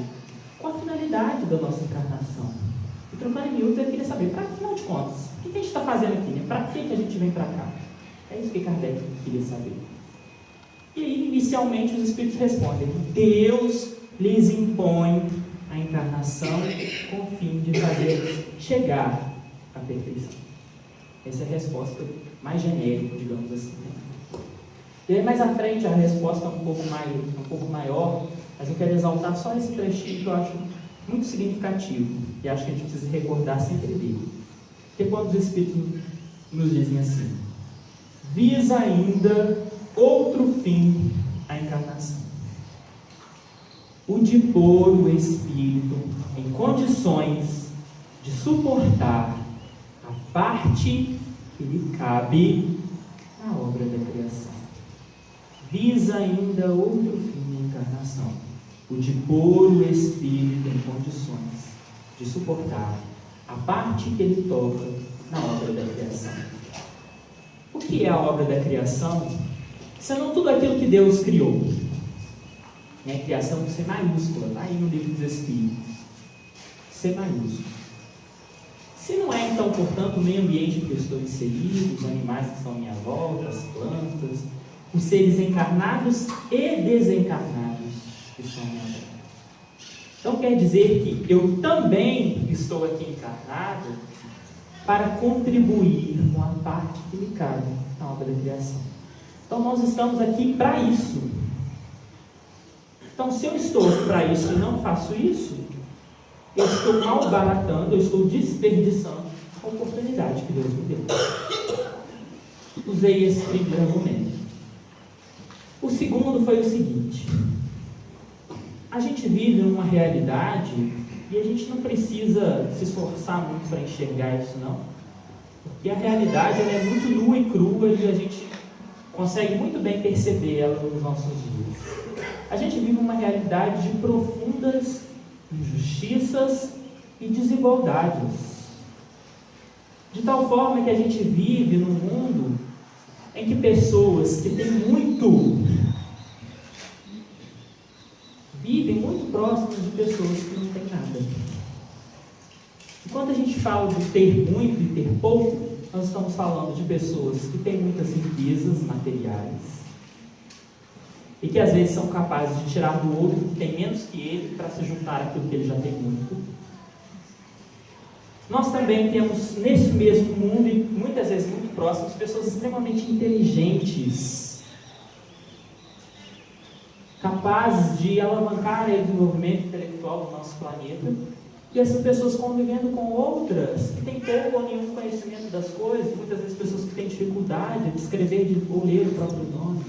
qual a finalidade da nossa encarnação. E trocando em miúdos, eu queria saber, para afinal de contas, o que a gente está fazendo aqui, né? Para que a gente vem para cá? É isso que Kardec queria saber. E aí, inicialmente, os Espíritos respondem: Deus lhes impõe a encarnação com o fim de fazer chegar à perfeição. Essa é a resposta mais genérica, digamos assim. E aí, mais à frente, a resposta é um pouco maior, mas eu quero exaltar só esse trechinho que eu acho muito significativo, e acho que a gente precisa recordar sempre dele. Porque quando os Espíritos nos dizem assim: visa ainda outro fim à encarnação, o de pôr o espírito em condições de suportar a parte que lhe cabe na obra da criação. Visa ainda outro fim à encarnação, o de pôr o espírito em condições de suportar a parte que lhe toca na obra da criação. O que é a obra da criação, senão tudo aquilo que Deus criou. Né? Criação com C maiúscula, está aí no livro dos Espíritos. C maiúsculo. Se não é, então, portanto, o meio ambiente que eu estou inserido, os animais que estão à minha volta, as plantas, os seres encarnados e desencarnados que estão à minha volta. Então quer dizer que eu também estou aqui encarnado para contribuir com a parte que me cabe na obra da criação. Então nós estamos aqui para isso. Então se eu estou para isso e não faço isso, eu estou malbaratando, eu estou desperdiçando a oportunidade que Deus me deu. Usei esse primeiro argumento. O segundo foi o seguinte: a gente vive numa realidade e a gente não precisa se esforçar muito para enxergar isso, não. Porque a realidade ela é muito nua e crua e a gente consegue muito bem perceber ela nos nossos dias. A gente vive uma realidade de profundas injustiças e desigualdades. De tal forma que a gente vive num mundo em que pessoas que têm muito vivem muito próximas de pessoas que não têm nada. E quando a gente fala de ter muito e ter pouco, nós estamos falando de pessoas que têm muitas riquezas materiais e que às vezes são capazes de tirar do outro que tem menos que ele para se juntar àquilo que ele já tem muito. Nós também temos nesse mesmo mundo, e muitas vezes muito próximos, pessoas extremamente inteligentes, capazes de alavancar o desenvolvimento intelectual do nosso planeta, e essas pessoas convivendo com outras que têm pouco ou nenhum conhecimento das coisas, muitas vezes pessoas que têm dificuldade de escrever ou ler o próprio nome.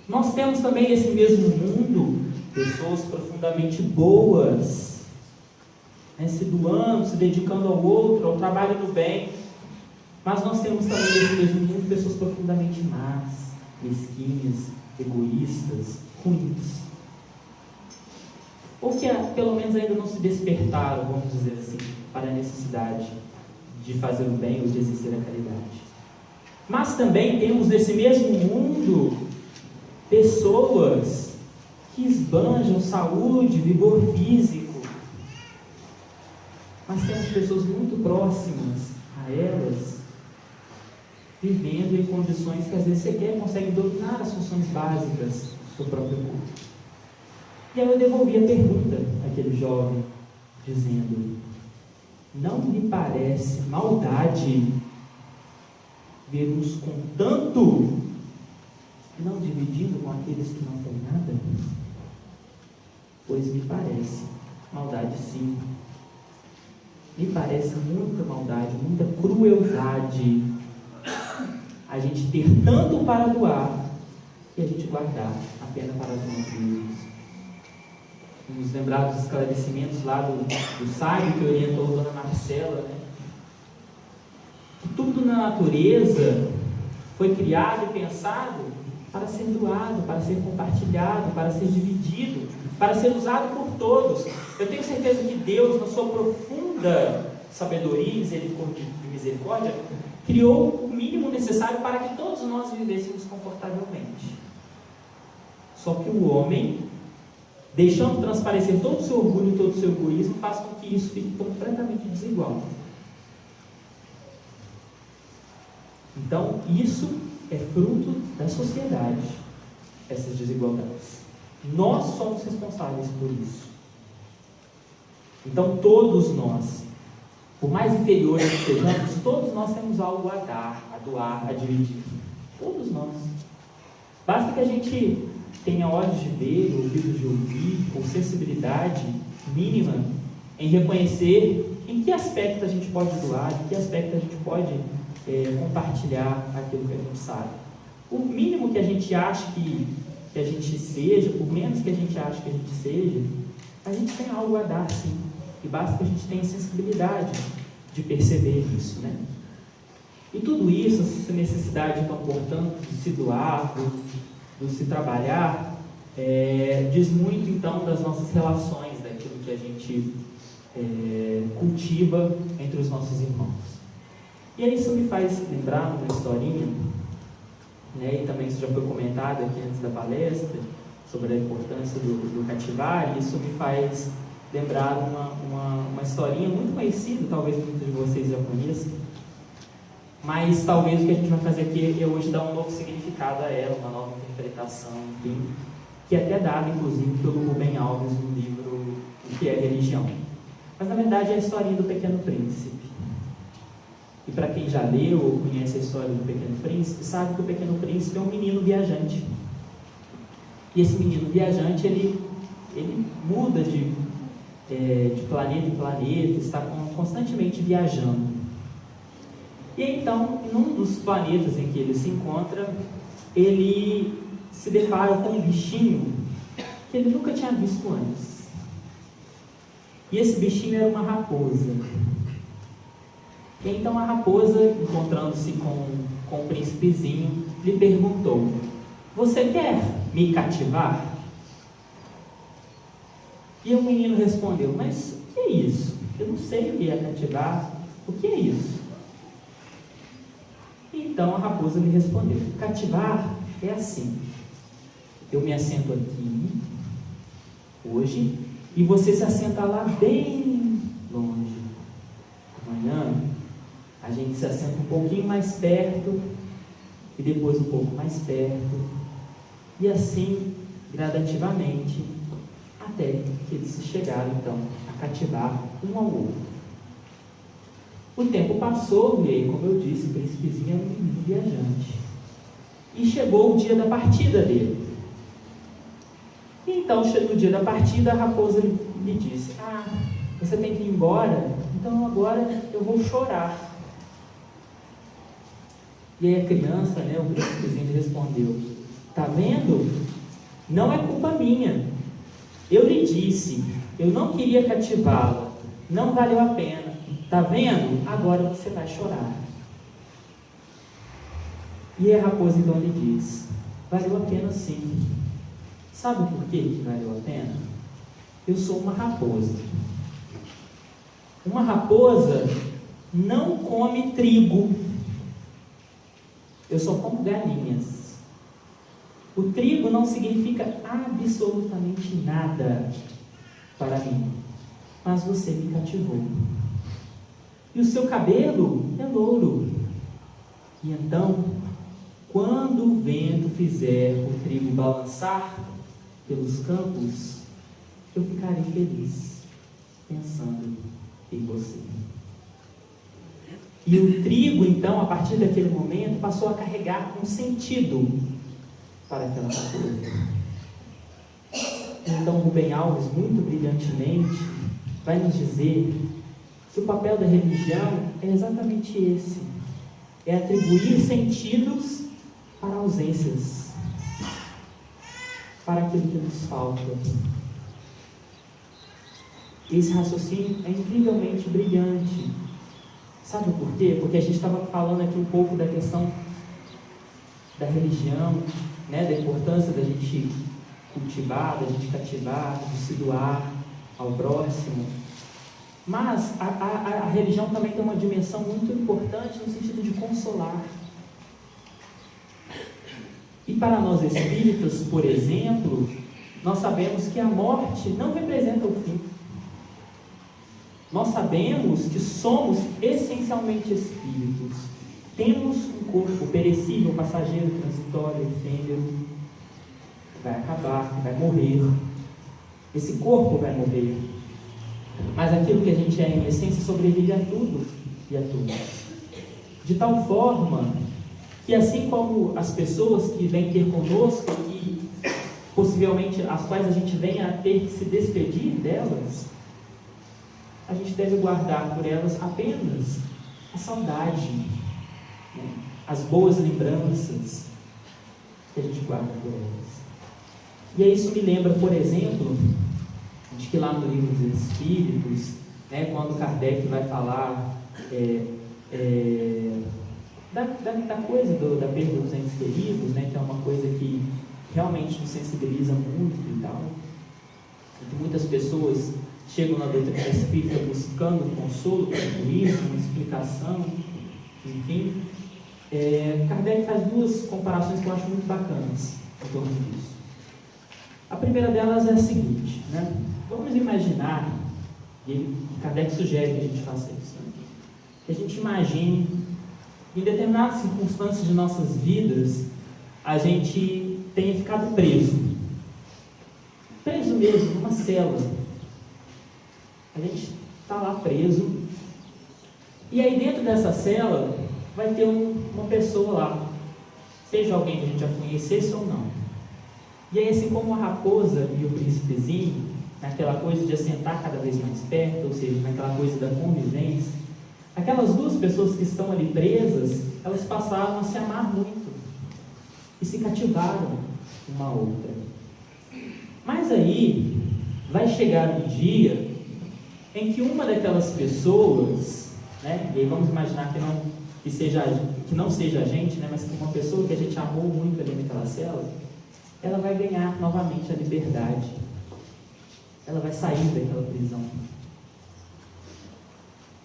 Nós temos também nesse mesmo mundo pessoas profundamente boas, né, se doando, se dedicando ao outro, ao trabalho do bem, mas nós temos também nesse mesmo mundo pessoas profundamente más, mesquinhas, egoístas, ruins, ou que pelo menos ainda não se despertaram, vamos dizer assim, para a necessidade de fazer o bem ou de exercer a caridade. Mas também temos nesse mesmo mundo pessoas que esbanjam saúde, vigor físico, mas temos pessoas muito próximas a elas, vivendo em condições que às vezes sequer conseguem dominar as funções básicas do seu próprio corpo. E aí eu devolvi a pergunta àquele jovem, dizendo: não lhe parece maldade vermos com tanto não dividindo com aqueles que não têm nada? Pois me parece maldade, sim. Me parece muita maldade, muita crueldade a gente ter tanto para doar e a gente guardar apenas para as mãos mesmas. Vamos lembrar dos esclarecimentos lá do sábio que orientou a Dona Marcela, né? Que tudo na natureza foi criado e pensado para ser doado, para ser compartilhado, para ser dividido, para ser usado por todos. Eu tenho certeza que Deus, na sua profunda sabedoria e misericórdia, criou o mínimo necessário para que todos nós vivêssemos confortavelmente. Só que o homem, deixando transparecer todo o seu orgulho e todo o seu egoísmo, faz com que isso fique completamente desigual. Então, isso é fruto da sociedade, essas desigualdades. Nós somos responsáveis por isso. Então, todos nós, por mais inferiores que sejamos, todos nós temos algo a dar, a doar, a dividir. Todos nós. Basta que a gente tenha olhos de ver, ouvidos de ouvir, ou sensibilidade mínima em reconhecer em que aspecto a gente pode doar, em que aspecto a gente pode compartilhar aquilo que a gente sabe. O mínimo que a gente acha que a gente seja, por menos que a gente ache que a gente seja, a gente tem algo a dar, sim. E basta que a gente tenha sensibilidade de perceber isso, né? E tudo isso, essa necessidade, então, portanto, de se doar, de se trabalhar, diz muito, então, das nossas relações, daquilo que a gente cultiva entre os nossos irmãos. E aí isso me faz lembrar uma historinha né? E também isso já foi comentado aqui antes da palestra, sobre a importância do cativar, e isso me faz lembrar uma historinha muito conhecida, talvez muitos de vocês já conheçam, mas talvez o que a gente vai fazer aqui é hoje dar um novo significado a ela, uma nova interpretação, enfim, que é até dada, inclusive, pelo Rubem Alves no livro O que é Religião. Mas, na verdade, é a historinha do Pequeno Príncipe. E para quem já leu ou conhece a história do Pequeno Príncipe, sabe que o Pequeno Príncipe é um menino viajante. E esse menino viajante, ele muda de planeta em planeta, está constantemente viajando. E então, num dos planetas em que ele se encontra, ele se depara com um bichinho que ele nunca tinha visto antes. E esse bichinho era uma raposa. E então a raposa, encontrando-se com o príncipezinho, lhe perguntou: "Você quer me cativar?" E o menino respondeu: "Mas o que é isso? Eu não sei o que é cativar. O que é isso?" Então a raposa lhe respondeu: "Cativar é assim. Eu me assento aqui hoje e você se assenta lá bem longe. Amanhã a gente se assenta um pouquinho mais perto e depois um pouco mais perto, e assim gradativamente, até que eles chegaram então a cativar um ao outro. O tempo passou, e aí, como eu disse, o príncipezinho era um menino viajante, e chegou o dia da partida dele. E então, no dia da partida, a raposa lhe disse: "Você tem que ir embora, então agora eu vou chorar." E aí a criança, o príncipezinho, respondeu: "Tá vendo? Não é culpa minha. Eu lhe disse, eu não queria cativá-la, não valeu a pena. Tá vendo? Agora você vai chorar." E a raposa então lhe diz: "Valeu a pena sim. Sabe por que valeu a pena? Eu sou uma raposa. Uma raposa não come trigo. Eu só como galinhas. O trigo não significa absolutamente nada para mim, mas você me cativou. E o seu cabelo é louro. E então, quando o vento fizer o trigo balançar pelos campos, eu ficarei feliz pensando em você." E o trigo, então, a partir daquele momento, passou a carregar um sentido para aquela raposa. Então, Rubem Alves, muito brilhantemente, vai nos dizer que o papel da religião é exatamente esse: é atribuir sentidos para ausências, para aquilo que nos falta. Esse raciocínio é incrivelmente brilhante. Sabe por quê? Porque a gente estava falando aqui um pouco da questão da religião, da importância da gente cultivar, da gente cativar, de se doar ao próximo. Mas a religião também tem uma dimensão muito importante no sentido de consolar. E para nós espíritas, por exemplo, nós sabemos que a morte não representa o fim. Nós sabemos que somos essencialmente espíritos. Temos um corpo perecível, passageiro, transitório, efêmero, que vai acabar, que vai morrer. Esse corpo vai morrer. Mas aquilo que a gente é em essência sobrevive a tudo e a todos. De tal forma que, assim como as pessoas que vêm ter conosco e possivelmente as quais a gente venha a ter que se despedir delas, a gente deve guardar por elas apenas a saudade, as boas lembranças que a gente guarda por elas. E aí isso me lembra, por exemplo, de que lá no Livro dos Espíritos, quando Kardec vai falar da coisa da perda dos entes queridos, que é uma coisa que realmente nos sensibiliza muito e tal, e que muitas pessoas chegam na doutrina espírita buscando consolo para isso, uma explicação, enfim. Kardec faz duas comparações que eu acho muito bacanas em torno disso. A primeira delas é a seguinte, né? Vamos imaginar, e Kardec sugere que a gente faça isso, né? Que a gente imagine, em determinadas circunstâncias de nossas vidas, a gente tenha ficado preso mesmo, numa cela. A gente está lá preso, e aí dentro dessa cela vai ter uma pessoa lá, seja alguém que a gente já conhecesse ou não. E aí, assim como a raposa e o príncipezinho, naquela coisa de assentar cada vez mais perto, ou seja, naquela coisa da convivência, aquelas duas pessoas que estão ali presas, elas passaram a se amar muito e se cativaram uma à outra. Mas aí vai chegar um dia em que uma daquelas pessoas, né, e aí vamos imaginar que não seja a gente, né, mas que uma pessoa que a gente amou muito ali naquela cela, ela vai ganhar novamente a liberdade. Ela vai sair daquela prisão.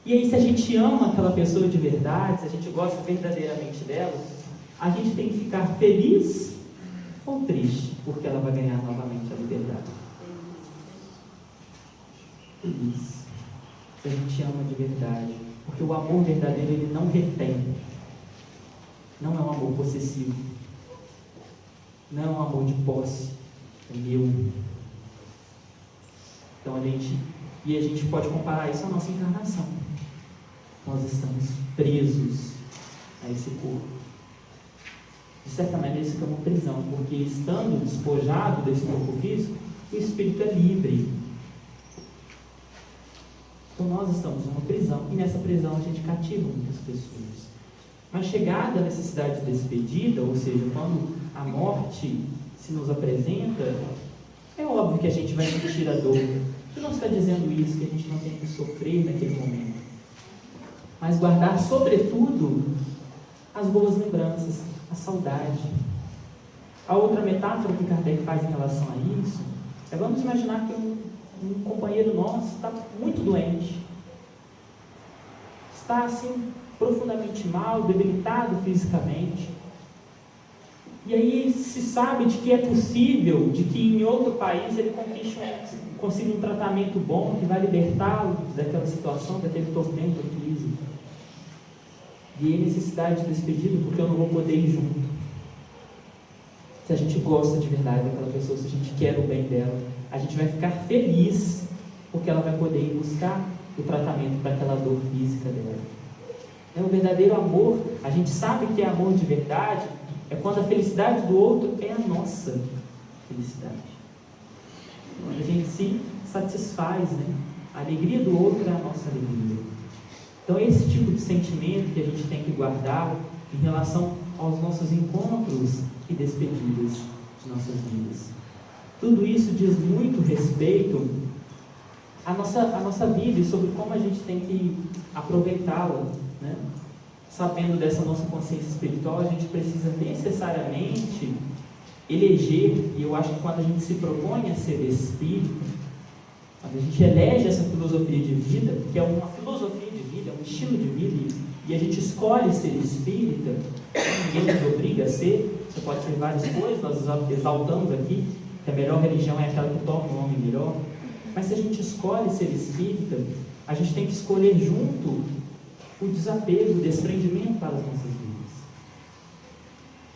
E aí, se a gente ama aquela pessoa de verdade, se a gente gosta verdadeiramente dela, a gente tem que ficar feliz ou triste, porque ela vai ganhar novamente a liberdade. Feliz, se a gente ama de verdade, porque o amor verdadeiro, ele não retém, não é um amor possessivo, não é um amor de posse, é meu. Então a gente pode comparar isso à nossa encarnação. Nós estamos presos a esse corpo. De certa maneira isso é uma prisão, porque estando despojado desse corpo físico, o espírito é livre. Então nós estamos numa prisão, e nessa prisão a gente cativa muitas pessoas. Mas chegada a necessidade de despedida, ou seja, quando a morte se nos apresenta, é óbvio que a gente vai sentir a dor. E não está dizendo isso, que a gente não tem que sofrer naquele momento, mas guardar sobretudo as boas lembranças, a saudade. A outra metáfora que Kardec faz em relação a isso é: vamos imaginar que um companheiro nosso está muito doente, está assim profundamente mal, debilitado fisicamente, e aí se sabe de que é possível, de que em outro país ele consiga um tratamento bom que vai libertá-lo daquela situação, daquele tormento físico. E aí necessidade de despedida, porque eu não vou poder ir junto. Se a gente gosta de verdade daquela pessoa, se a gente quer o bem dela, a gente vai ficar feliz, porque ela vai poder ir buscar o tratamento para aquela dor física dela. É o verdadeiro amor. A gente sabe que é amor de verdade é quando a felicidade do outro é a nossa felicidade. Quando a gente se satisfaz, né? A alegria do outro é a nossa alegria. Então esse tipo de sentimento que a gente tem que guardar em relação aos nossos encontros e despedidas de nossas vidas. Tudo isso diz muito respeito à nossa vida e sobre como a gente tem que aproveitá-la, né? Sabendo dessa nossa consciência espiritual, a gente precisa necessariamente eleger, e eu acho que quando a gente se propõe a ser espírita, quando a gente elege essa filosofia de vida, que é uma filosofia de vida, é um estilo de vida, e a gente escolhe ser espírita, ninguém nos obriga a ser, você pode ser várias coisas, nós exaltamos aqui que a melhor religião é aquela que torna o homem melhor, mas se a gente escolhe ser espírita, a gente tem que escolher junto o desapego, o desprendimento para as nossas vidas.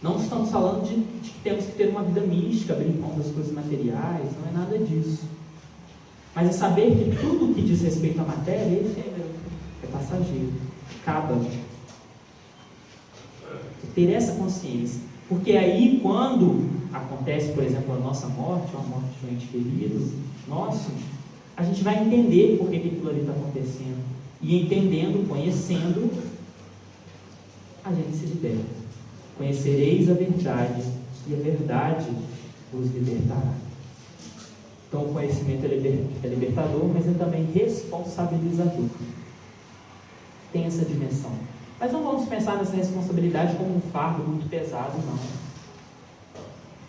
Não estamos falando de que temos que ter uma vida mística, abrir mão das coisas materiais, não é nada disso. Mas é saber que tudo que diz respeito à matéria é efêmero, é passageiro, acaba. Ter essa consciência, porque aí quando acontece, por exemplo, a nossa morte, ou a morte de um ente querido nosso, a gente vai entender por que aquilo ali está acontecendo. E entendendo, conhecendo, a gente se liberta. Conhecereis a verdade, e a verdade vos libertará. Então o conhecimento é libertador, mas é também responsabilizador. Tem essa dimensão. Mas não vamos pensar nessa responsabilidade como um fardo muito pesado, não.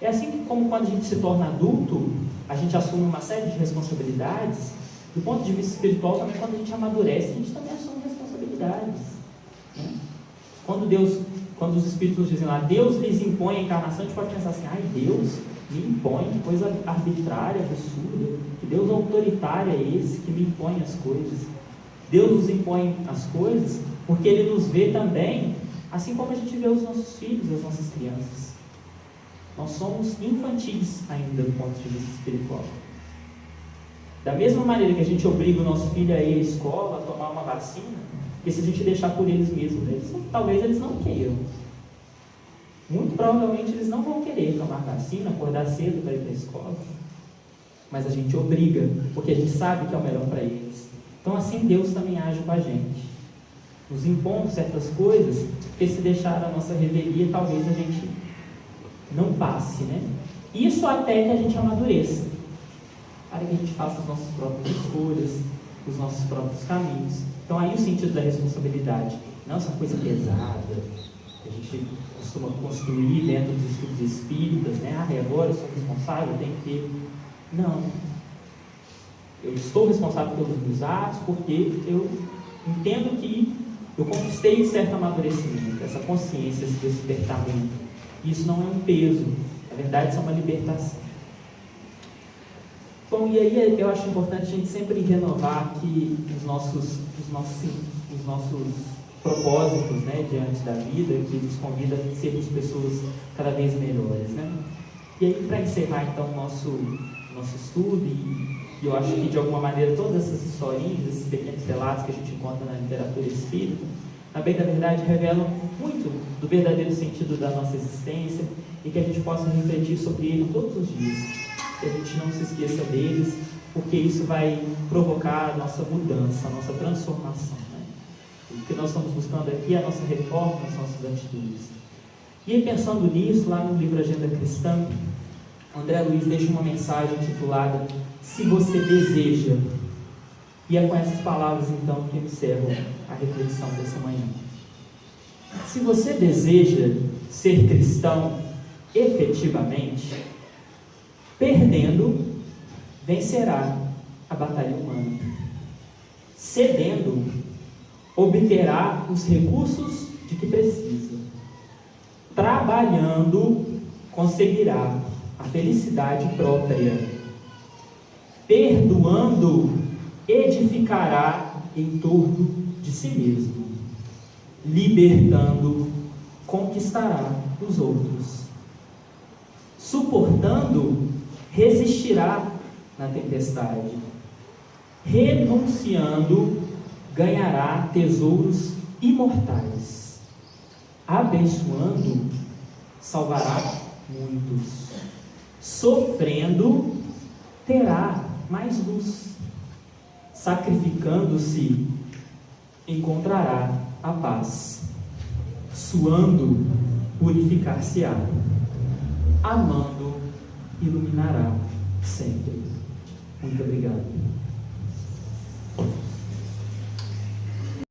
É assim que, como quando a gente se torna adulto, a gente assume uma série de responsabilidades. Do ponto de vista espiritual, também, quando a gente amadurece, a gente também assume responsabilidades, né? Quando Deus quando os Espíritos dizem lá, Deus lhes impõe a encarnação, a gente pode pensar assim, ai, Deus me impõe, que coisa arbitrária, absurda, que Deus autoritário é esse que me impõe as coisas. Deus nos impõe as coisas porque Ele nos vê também, assim como a gente vê os nossos filhos, as nossas crianças. Nós somos infantis ainda do ponto de vista espiritual. Da mesma maneira que a gente obriga o nosso filho a ir à escola, a tomar uma vacina, porque se a gente deixar por eles mesmos, talvez eles não queiram. Muito provavelmente eles não vão querer tomar vacina, acordar cedo para ir para a escola. Mas a gente obriga, porque a gente sabe que é o melhor para eles. Então assim Deus também age com a gente, nos impondo certas coisas, porque se deixar a nossa revelia, talvez a gente não passe, né? Isso até que a gente amadureça, para que a gente faça as nossas próprias escolhas, os nossos próprios caminhos. Então aí o sentido da responsabilidade não é essa coisa pesada que a gente costuma construir dentro dos estudos espíritas, né? Ah, e agora eu sou responsável, eu tenho que ter... Não. Eu estou responsável pelos meus atos porque eu entendo que eu conquistei certo amadurecimento, essa consciência, esse despertamento. Isso não é um peso, na verdade isso é uma libertação. Bom, e aí eu acho importante a gente sempre renovar que os nossos propósitos, né, diante da vida, que nos convida a sermos pessoas cada vez melhores, né? E aí, para encerrar então o nosso estudo, e eu acho que de alguma maneira todas essas historinhas, esses pequenos relatos que a gente encontra na literatura espírita, na bem da verdade revelam muito do verdadeiro sentido da nossa existência e que a gente possa refletir sobre ele todos os dias, que a gente não se esqueça deles, porque isso vai provocar a nossa mudança, a nossa transformação, né? O que nós estamos buscando aqui é a nossa reforma, as nossas atitudes. E aí, pensando nisso, lá no livro Agenda Cristã, André Luiz deixa uma mensagem intitulada Se Você Deseja. E é com essas palavras então que eu encerro a reflexão dessa manhã. Se você deseja ser cristão efetivamente, perdendo, vencerá a batalha humana. Cedendo, obterá os recursos de que precisa. Trabalhando, conseguirá a felicidade própria. Perdoando, edificará em torno de si mesmo. Libertando, conquistará os outros. Suportando, resistirá na tempestade. Renunciando, ganhará tesouros imortais. Abençoando, salvará muitos. Sofrendo, terá mais luz. Sacrificando-se, encontrará a paz. Suando, purificar-se-á. Amando, iluminará sempre. Muito obrigado.